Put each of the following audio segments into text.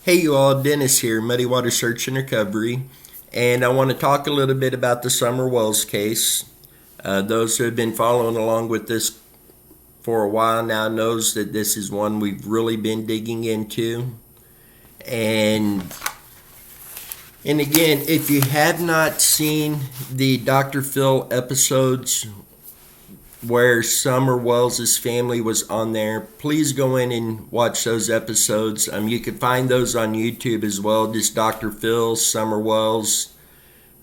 Hey you all, Dennis here, Muddy Water Search and Recovery, and I want to talk a little bit about the Summer Wells case. Those who have been following along with this for a while now knows that this is one we've really been digging into. And again, if you have not seen the Dr. Phil episodes where Summer Wells' family was on there, please go in and watch those episodes. You can find those on YouTube as well, just Dr. Phil, Summer Wells.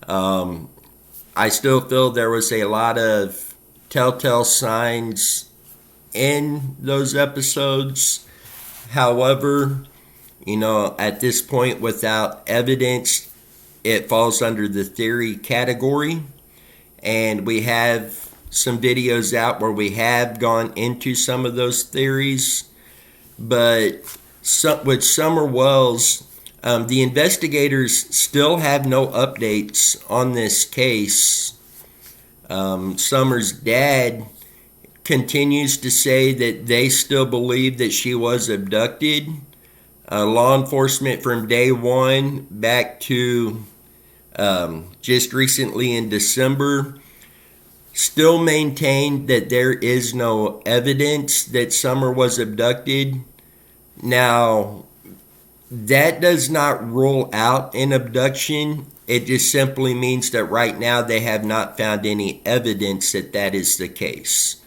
I still feel there was a lot of telltale signs in those episodes. However, at this point, without evidence, it falls under the theory category. And we have some videos out where we have gone into some of those theories. But with Summer Wells, the investigators still have no updates on this case. Summer's dad continues to say that they still believe that she was abducted. Law enforcement from day one back to just recently in December still maintained that there is no evidence that Summer was abducted. Now, that does not rule out an abduction. It just simply means that right now they have not found any evidence that that is the case.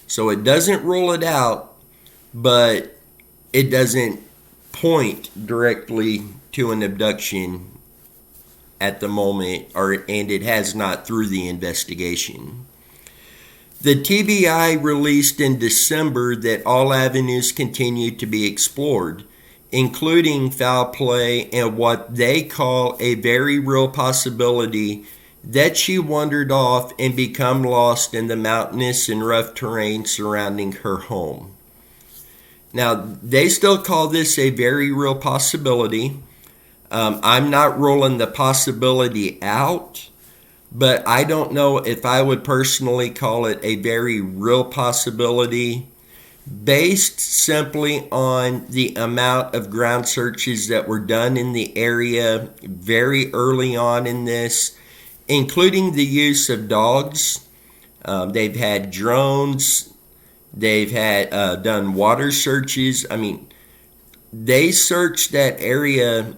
So it doesn't rule it out, but it doesn't point directly to an abduction at the moment, and it has not through the investigation. The TBI released in December that all avenues continue to be explored, including foul play and what they call a very real possibility that she wandered off and become lost in the mountainous and rough terrain surrounding her home. Now, they still call this a very real possibility. I'm not ruling the possibility out, but I don't know if I would personally call it a very real possibility based simply on the amount of ground searches that were done in the area very early on in this, including the use of dogs. They've had drones. They've had done water searches. They searched that area,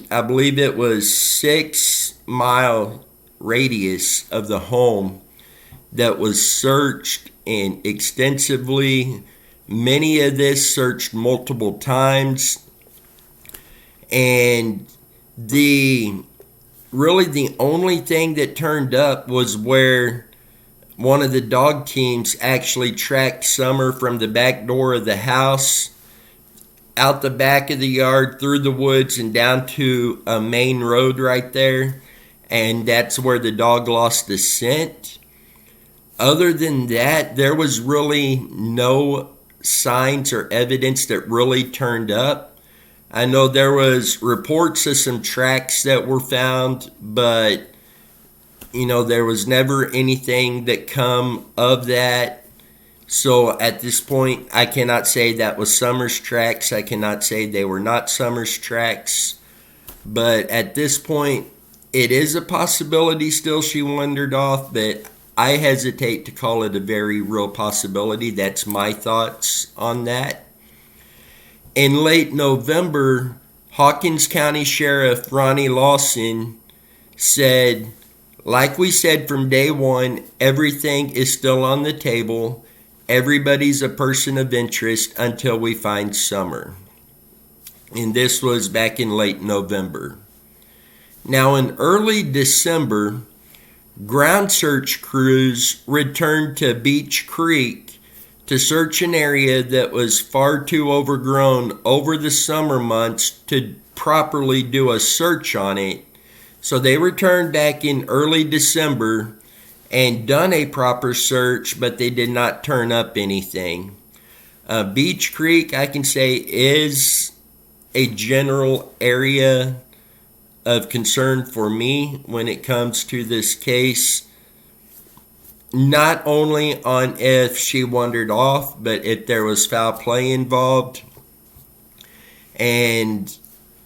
I believe it was 6 mile radius of the home that was searched and extensively. Many of this searched multiple times, and the only thing that turned up was where one of the dog teams actually tracked Summer from the back door of the house out the back of the yard, through the woods, and down to a main road right there. And that's where the dog lost the scent. Other than that, there was really no signs or evidence that really turned up. I know there was reports of some tracks that were found, but there was never anything that come of that. So at this point, I cannot say that was Summer's tracks. I cannot say they were not Summer's tracks. But at this point, it is a possibility still she wandered off, but I hesitate to call it a very real possibility. That's my thoughts on that. In late November, Hawkins County Sheriff Ronnie Lawson said, like we said from day one, everything is still on the table. Everybody's a person of interest until we find Summer. And this was back in late November. Now, in early December, ground search crews returned to Beach Creek to search an area that was far too overgrown over the summer months to properly do a search on it. So they returned back in early December and done a proper search, but they did not turn up anything. Beach Creek, I can say, is a general area of concern for me when it comes to this case. Not only on if she wandered off, but if there was foul play involved. And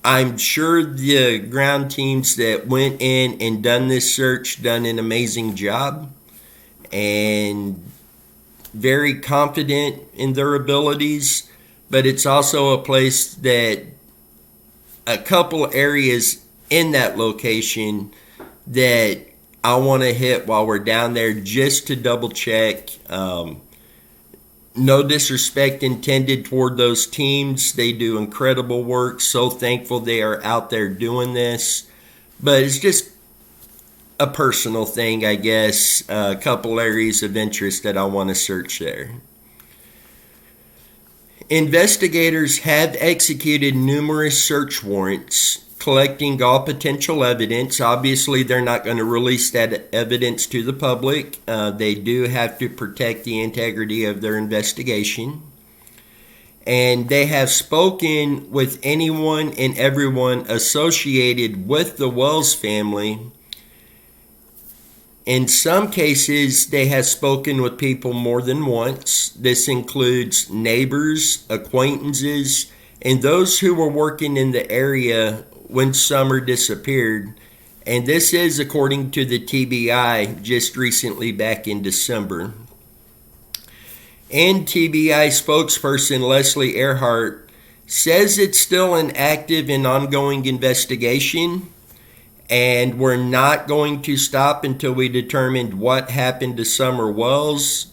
I'm sure the ground teams that went in and done this search done an amazing job and very confident in their abilities, but it's also a place that a couple areas in that location that I want to hit while we're down there just to double check. No disrespect intended toward those teams. They do incredible work. So thankful they are out there doing this. But it's just a personal thing, I guess. A couple areas of interest that I want to search there. Investigators have executed numerous search warrants collecting all potential evidence. Obviously, they're not going to release that evidence to the public. They do have to protect the integrity of their investigation. And they have spoken with anyone and everyone associated with the Wells family. In some cases, they have spoken with people more than once. This includes neighbors, acquaintances, and those who were working in the area when Summer disappeared. And this is according to the TBI just recently back in December. And TBI spokesperson Leslie Earhart says it's still an active and ongoing investigation, and we're not going to stop until we determine what happened to Summer Wells,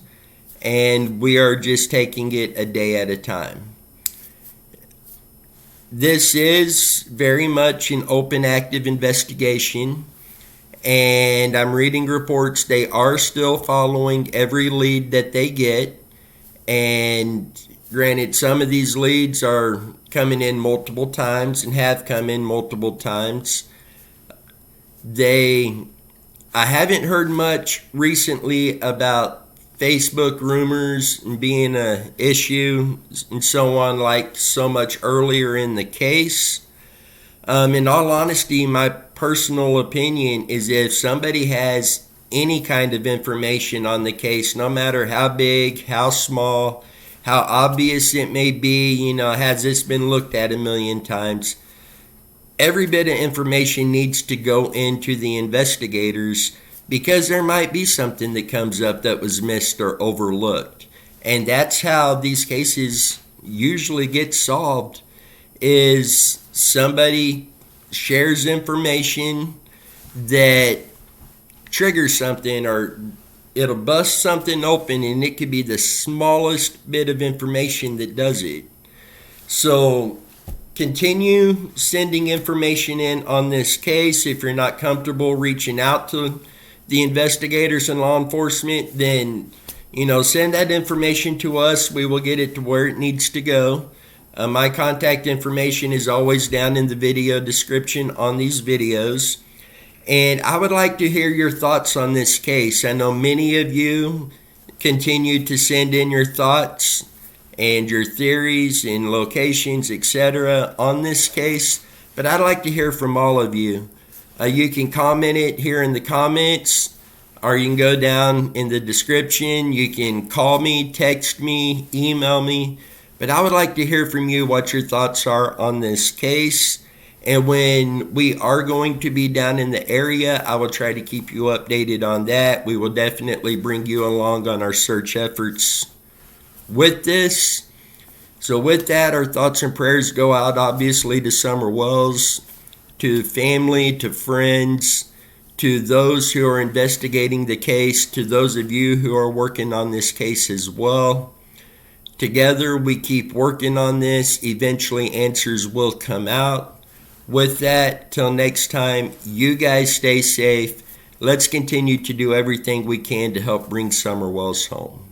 and we are just taking it a day at a time. This is very much an open, active investigation, and I'm reading reports they are still following every lead that they get. And granted, some of these leads are coming in multiple times and have come in multiple times. I haven't heard much recently about Facebook rumors and being an issue and so on, like so much earlier in the case. In all honesty, my personal opinion is if somebody has any kind of information on the case, no matter how big, how small, how obvious it may be, has this been looked at a million times, every bit of information needs to go into the investigators, because there might be something that comes up that was missed or overlooked. And that's how these cases usually get solved, is somebody shares information that triggers something, or it'll bust something open, and it could be the smallest bit of information that does it. So continue sending information in on this case. If you're not comfortable reaching out to the investigators and law enforcement, then send that information to us. We will get it to where it needs to go. My contact information is always down in the video description on these videos. And I would like to hear your thoughts on this case. I know many of you continue to send in your thoughts and your theories and locations, etc. on this case, but I'd like to hear from all of you. You can comment it here in the comments, or you can go down in the description. You can call me, text me, email me, but I would like to hear from you what your thoughts are on this case. And when we are going to be down in the area, I will try to keep you updated on that. We will definitely bring you along on our search efforts with this. So with that, our thoughts and prayers go out obviously to Summer Wells, to family, to friends, to those who are investigating the case, to those of you who are working on this case as well. Together we keep working on this. Eventually answers will come out. With that, till next time, you guys stay safe. Let's continue to do everything we can to help bring Summer Wells home.